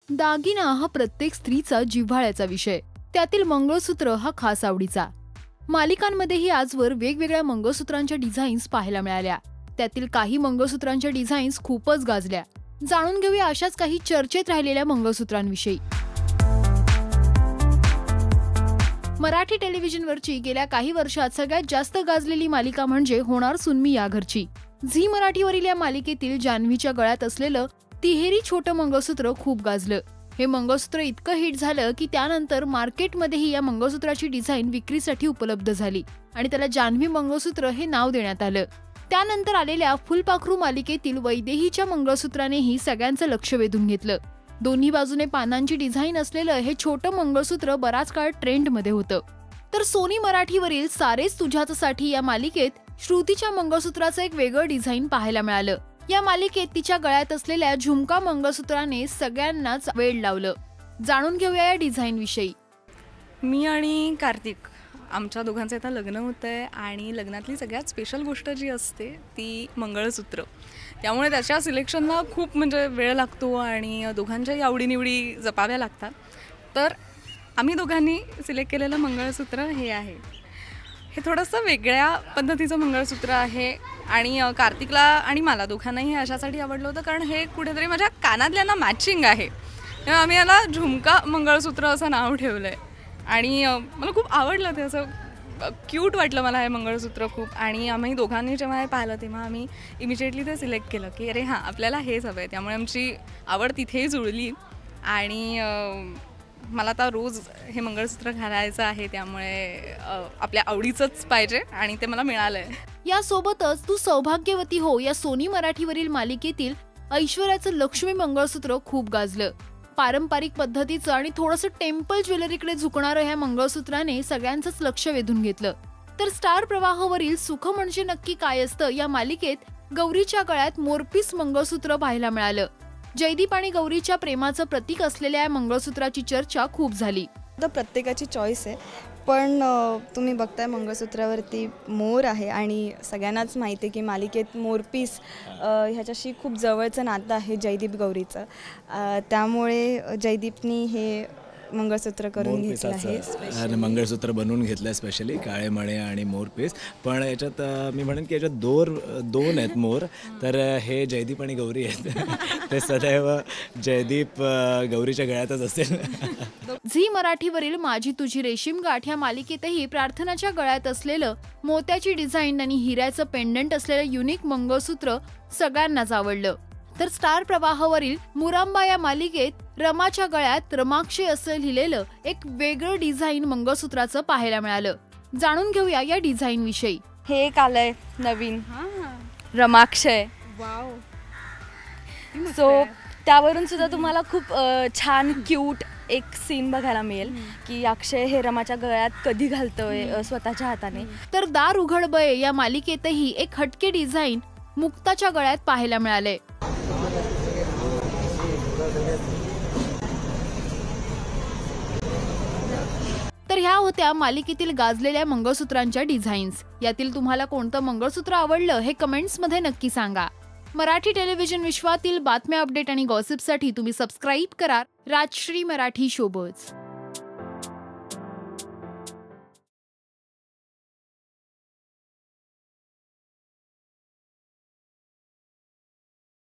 दागिना हा प्रत्येक स्त्रीचा जिव्हाळ्याचा विषय. त्यातील मंगळसूत्र हा खास आवडीचा. मालिकांमध्येही आजवर वेगवेगळ्या मंगळसूत्रांच्या डिझाईन्स पाहायला मिळाल्या. त्यातील काही मंगळसूत्रांच्या डिझाईन्स खूपच गाजल्या. जाणून घेऊया अशाच काही चर्चेत राहिलेल्या मंगळसूत्रांविषयी. मराठी टेलिव्हिजनवरची गेल्या काही वर्षात सगळ्यात जास्त गाजलेली मालिका म्हणजे होणार सून मी या घरची. झी मराठीवरील या मालिकेतील जान्हवीच्या गळ्यात असलेलं तिहेरी छोटं मंगळसूत्र खूप गाजलं. हे मंगळसूत्र इतकं हिट झालं की त्यानंतर मार्केटमध्येही या मंगळसूत्राची डिझाईन विक्रीसाठी उपलब्ध झाली आणि त्याला जान्हवी मंगळसूत्र हे नाव देण्यात आलं. त्यानंतर आलेल्या फुलपाखरू मालिकेतील वैदेहीच्या मंगळसूत्रानेही सगळ्यांचं लक्ष वेधून घेतलं. दोन्ही बाजूने पानांची डिझाईन असलेलं हे छोटं मंगळसूत्र बराच काळ ट्रेंडमध्ये होतं. तर सोनी मराठीवरील सारेच तुझ्यासाठी या मालिकेत श्रुतीच्या मंगळसूत्राचं एक वेगळं डिझाईन पाहायला मिळालं. या मालिकेत तिच्या गळ्यात असलेल्या झुमका मंगळसूत्राने सगळ्यांनाच वेड लावलं. जाणून घेऊया या डिझाईन विषयी. मी आणि कार्तिक आमच्या दोघांचं आता लग्न होतंय आणि लग्नातली सगळ्यात स्पेशल गोष्ट जी असते ती मंगळसूत्र. त्यामुळे त्याच्या सिलेक्शनला खूप वेळ लागतो आणि दोघांच्याही आवडीनिवडी जपाव्या लागतात. तर आम्ही दोघांनी सिलेक्ट केलेलं मंगळसूत्र हे आहे. हे थोडंसं वेगळ्या पद्धतीचं मंगळसूत्र आहे आणि कार्तिकला आणि मला दोघांनाही हे अशासाठी आवडलं होतं कारण हे कुठेतरी माझ्या कानातल्यांना मॅचिंग आहे. तेव्हा आम्ही याला झुमका मंगळसूत्र असं नाव ठेवलं आहे आणि मला खूप आवडलं ते. असं क्यूट वाटलं मला हे मंगळसूत्र खूप. आणि आम्ही दोघांनी जेव्हा हे पाहिलं तेव्हा आम्ही इमिजिएटली ते सिलेक्ट केलं की अरे हां आपल्याला हेच हवं आहे. त्यामुळे आमची आवड तिथेही जुळली आणि मला आता रोज हे मंगळसूत्र घालायचं आहे. त्यामुळे आपल्या आवडीचंच पाहिजे आणि ते मला मिळालंय. यासोबतच तू सौभाग्यवती हो या सोनी मराठीवरील मालिकेतील ऐश्वर्याचं लक्ष्मी मंगळसूत्र खूप गाजलं. पारंपरिक पद्धतीचं आणि थोडंसं टेम्पल ज्वेलरीकडे झुकणारं ह्या मंगळसूत्राने सगळ्यांचंच लक्ष वेधून घेतलं. तर स्टार प्रवाहावरील सुख म्हणजे नक्की काय असतं या मालिकेत गौरीच्या गळ्यात मोरपीस मंगळसूत्र पाहायला मिळालं. जयदीप आणि गौरीच्या प्रेमाचं प्रतीक असलेल्या या मंगळसूत्राची चर्चा खूप झाली. प्रत्येकाची चॉईस आहे, पण तुम्ही बघताय मंगळसूत्रावरती मोर आहे आणि सगळ्यांनाच माहिती आहे की मालिकेत मोरपीस ह्याच्याशी खूप जवळचं नातं आहे जयदीप गौरीचं. त्यामुळे जयदीपनी हे मंगळसूत्र करून घेतलं आहे. मंगळसूत्र बनवून घेतलं स्पेशली काळे मणे आणि मोरपीस. पण याच्यात मी म्हणेन की याच्यात दोन आहेत मोर. तर हे जयदीप आणि गौरी आहेत ते सदैव जयदीप गौरीच्या गळ्यातच असेल. झी मराठीवरील माझी तुझी रेशीम गाठ या मालिकेतही प्रार्थनाच्या गळ्यात असलेलं मोत्याची डिझाईन आणि हिऱ्याचं पेंडंट असलेलं युनिक मंगळसूत्र सगळ्यांनाच आवडलं. तर स्टार प्रवाहावरील मुरांबा या मालिकेत रमाच्या गळ्यात रमाक्षय असं लिहिलेलं एक वेगळं डिझाईन मंगळसूत्राचं पाहायला मिळालं. जाणून घेऊया या डिझाईन विषयी. हे एक आलंय नवीन रमाक्षय. सो त्यावरून सुद्धा तुम्हाला खूप छान क्यूट एक सीन बघायला मिळेल की अक्षय हे रमाच्या गळ्यात कधी घालतोय स्वतःच्या हाताने. तर दार उघड बये या मालिकेतही एक हटके डिझाईन मुक्ताच्या गळ्यात पाहायला मिळाले. तर ह्या होत्या मालिकेतील गाजलेल्या मंगळसूत्रांच्या डिझाईन्स. यातील तुम्हाला कोणतं मंगळसूत्र आवडलं हे कमेंट्समध्ये नक्की सांगा. मराठी टेलिव्हिजन विश्वातील बातम्या, अपडेट आणि गॉसिपसाठी तुम्ही सबस्क्राईब करा राजश्री मराठी शोबज.